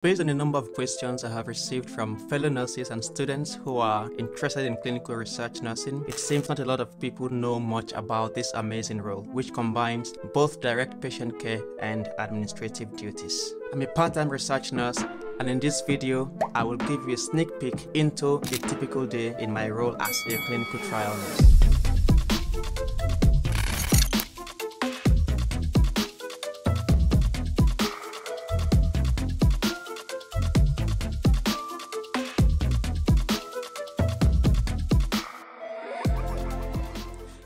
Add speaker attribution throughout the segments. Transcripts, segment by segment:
Speaker 1: Based on the number of questions I have received from fellow nurses and students who are interested in clinical research nursing, it seems not a lot of people know much about this amazing role, which combines both direct patient care and administrative duties. I'm a part-time research nurse, and in this video, I will give you a sneak peek into a typical day in my role as a clinical trial nurse.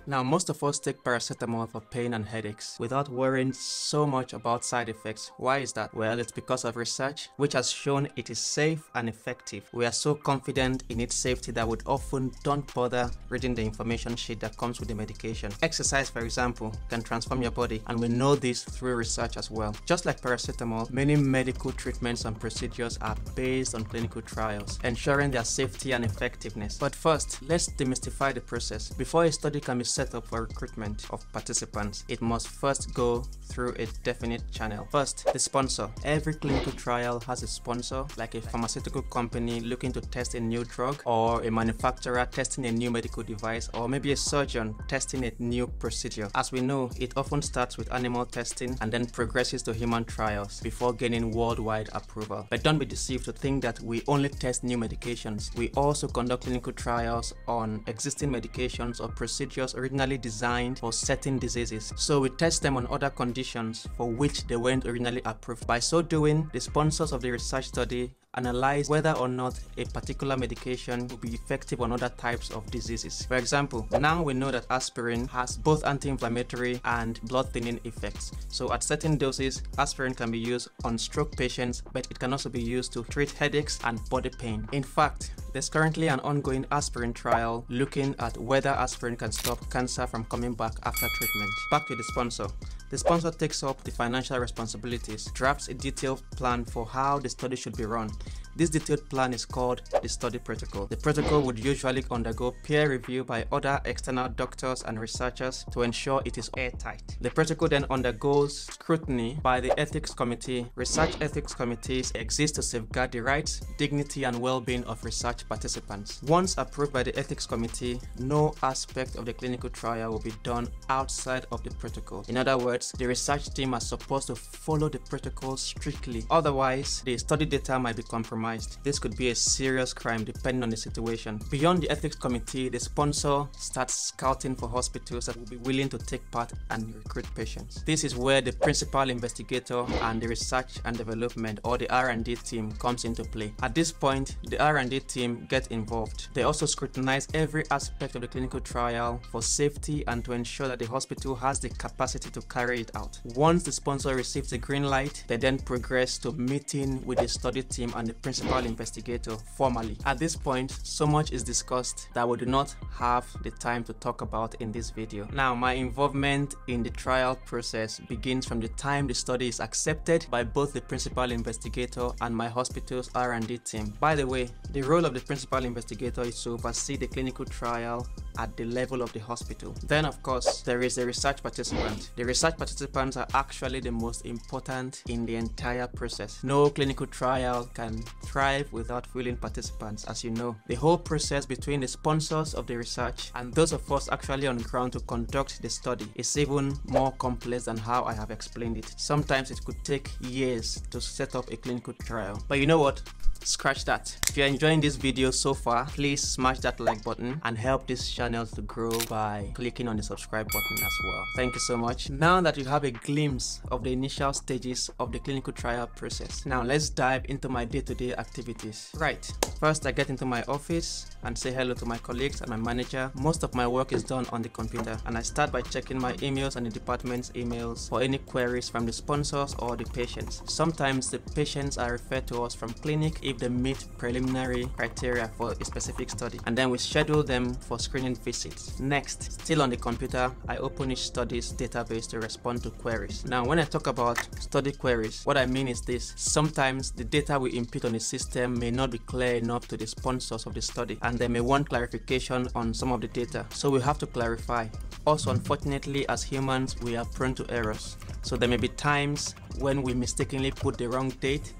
Speaker 1: Now, most of us take paracetamol for pain and headaches without worrying so much about side effects. Why is that? Well, it's because of research which has shown it is safe and effective. We are so confident in its safety that we often don't bother reading the information sheet that comes with the medication. Exercise, for example, can transform your body, and we know this through research as well. Just like paracetamol, many medical treatments and procedures are based on clinical trials, ensuring their safety and effectiveness. But first, let's demystify the process. Before a study can be set up for recruitment of participants, it must first go through a definite channel. First, the sponsor. Every clinical trial has a sponsor, like a pharmaceutical company looking to test a new drug, or a manufacturer testing a new medical device, or maybe a surgeon testing a new procedure. As we know, it often starts with animal testing and then progresses to human trials before gaining worldwide approval. But don't be deceived to think that we only test new medications. We also conduct clinical trials on existing medications or procedures originally designed for certain diseases. So we test them on other conditions for which they weren't originally approved. By so doing, the sponsors of the research study analyze whether or not a particular medication will be effective on other types of diseases. For example, now we know that aspirin has both anti-inflammatory and blood thinning effects. So at certain doses, aspirin can be used on stroke patients, but it can also be used to treat headaches and body pain. In fact, there's currently an ongoing aspirin trial looking at whether aspirin can stop cancer from coming back after treatment. Back to the sponsor. The sponsor takes up the financial responsibilities, drafts a detailed plan for how the study should be run. This detailed plan is called the study protocol. The protocol would usually undergo peer review by other external doctors and researchers to ensure it is airtight. The protocol then undergoes scrutiny by the ethics committee. Research ethics committees exist to safeguard the rights, dignity, and well-being of research participants. Once approved by the ethics committee, no aspect of the clinical trial will be done outside of the protocol. In other words, the research team are supposed to follow the protocol strictly. Otherwise, the study data might be compromised. This could be a serious crime depending on the situation. Beyond the ethics committee, the sponsor starts scouting for hospitals that will be willing to take part and recruit patients. This is where the principal investigator and the research and development, or the R&D team, comes into play. At this point, the R&D team get involved. They also scrutinize every aspect of the clinical trial for safety and to ensure that the hospital has the capacity to carry it out. Once the sponsor receives a green light, they then progress to meeting with the study team and the principal investigator formally. At this point, so much is discussed that we do not have the time to talk about in this video. Now, my involvement in the trial process begins from the time the study is accepted by both the principal investigator and my hospital's R&D team. By the way, the role of the principal investigator is to oversee the clinical trial at the level of the hospital. Then, of course, there is the research participant. The research participants are actually the most important in the entire process. No clinical trial can thrive without willing participants, as you know. The whole process between the sponsors of the research and those of us actually on ground to conduct the study is even more complex than how I have explained it. Sometimes it could take years to set up a clinical trial. But you know what? Scratch that. If you're enjoying this video so far, please smash that like button and help this channel to grow by clicking on the subscribe button as well. Thank you so much. Now that you have a glimpse of the initial stages of the clinical trial process, now let's dive into my day-to-day activities. Right, first I get into my office and say hello to my colleagues and my manager. Most of my work is done on the computer, and I start by checking my emails and the department's emails for any queries from the sponsors or the patients. Sometimes the patients are referred to us from clinic if they meet preliminary criteria for a specific study, and then we schedule them for screening visits. Next, still on the computer, I open each study's database to respond to queries. Now, when I talk about study queries, what I mean is this: sometimes the data we input on the system may not be clear enough to the sponsors of the study, and they may want clarification on some of the data, so we have to clarify. Also, unfortunately, as humans, we are prone to errors, so there may be times when we mistakenly put the wrong date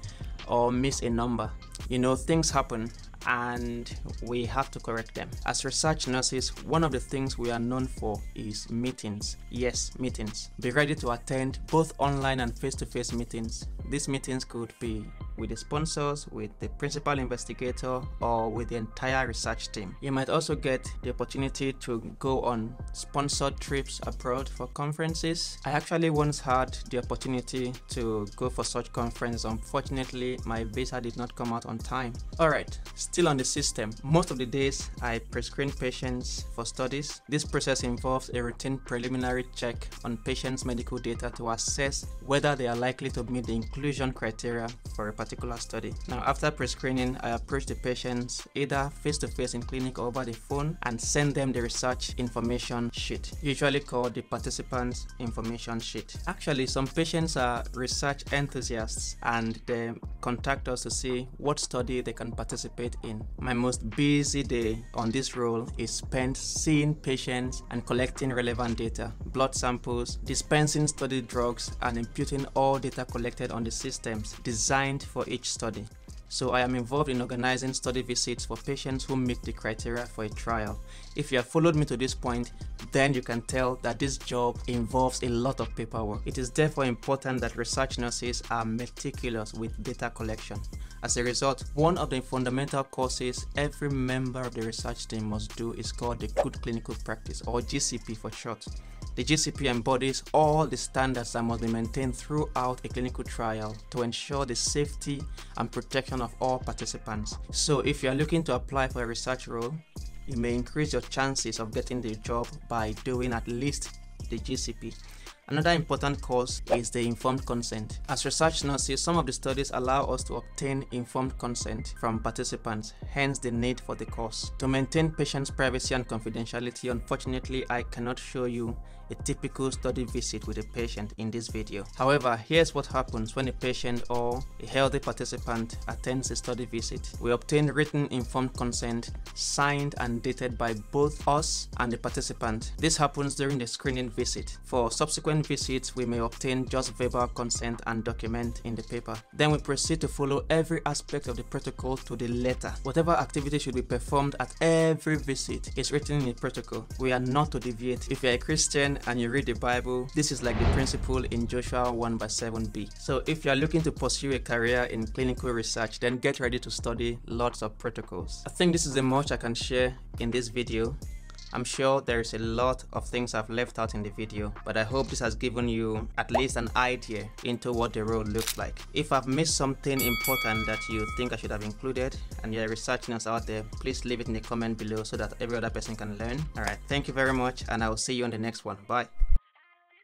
Speaker 1: or miss a number. You know, things happen and we have to correct them. As research nurses, one of the things we are known for is meetings. Yes, meetings. Be ready to attend both online and face-to-face meetings. These meetings could be with the sponsors, with the principal investigator, or with the entire research team. You might also get the opportunity to go on sponsored trips abroad for conferences. I actually once had the opportunity to go for such conference. Unfortunately, my visa did not come out on time. Alright, still on the system. Most of the days I pre-screen patients for studies. This process involves a routine preliminary check on patients' medical data to assess whether they are likely to meet the inclusion criteria for a particular study. Now, after pre-screening, I approach the patients either face-to-face in clinic or over the phone and send them the research information sheet, usually called the participants information sheet. Actually, some patients are research enthusiasts and they contact us to see what study they can participate in. My most busy day on this role is spent seeing patients and collecting relevant data, blood samples, dispensing study drugs, and imputing all data collected on the systems designed for each study. So I am involved in organizing study visits for patients who meet the criteria for a trial. If you have followed me to this point, then you can tell that this job involves a lot of paperwork. It is therefore important that research nurses are meticulous with data collection. As a result, one of the fundamental courses every member of the research team must do is called the Good Clinical Practice, or GCP for short. The GCP embodies all the standards that must be maintained throughout a clinical trial to ensure the safety and protection of all participants. So if you are looking to apply for a research role, you may increase your chances of getting the job by doing at least the GCP. Another important course is the informed consent. As research nurses, some of the studies allow us to obtain informed consent from participants, hence the need for the course. To maintain patients' privacy and confidentiality, unfortunately, I cannot show you a typical study visit with a patient in this video. However, here's what happens when a patient or a healthy participant attends a study visit. We obtain written informed consent signed and dated by both us and the participant. This happens during the screening visit. For subsequent visits, we may obtain just verbal consent and document in the paper. Then we proceed to follow every aspect of the protocol to the letter. Whatever activity should be performed at every visit is written in the protocol. We are not to deviate. If you're a Christian and you read the Bible, this is like the principle in Joshua 1:7b. So if you are looking to pursue a career in clinical research, then get ready to study lots of protocols. I think this is the much I can share in this video. I'm sure there is a lot of things I've left out in the video, but I hope this has given you at least an idea into what the role looks like. If I've missed something important that you think I should have included and you're researching us out there, please leave it in the comment below so that every other person can learn. Alright, thank you very much and I will see you on the next one. Bye.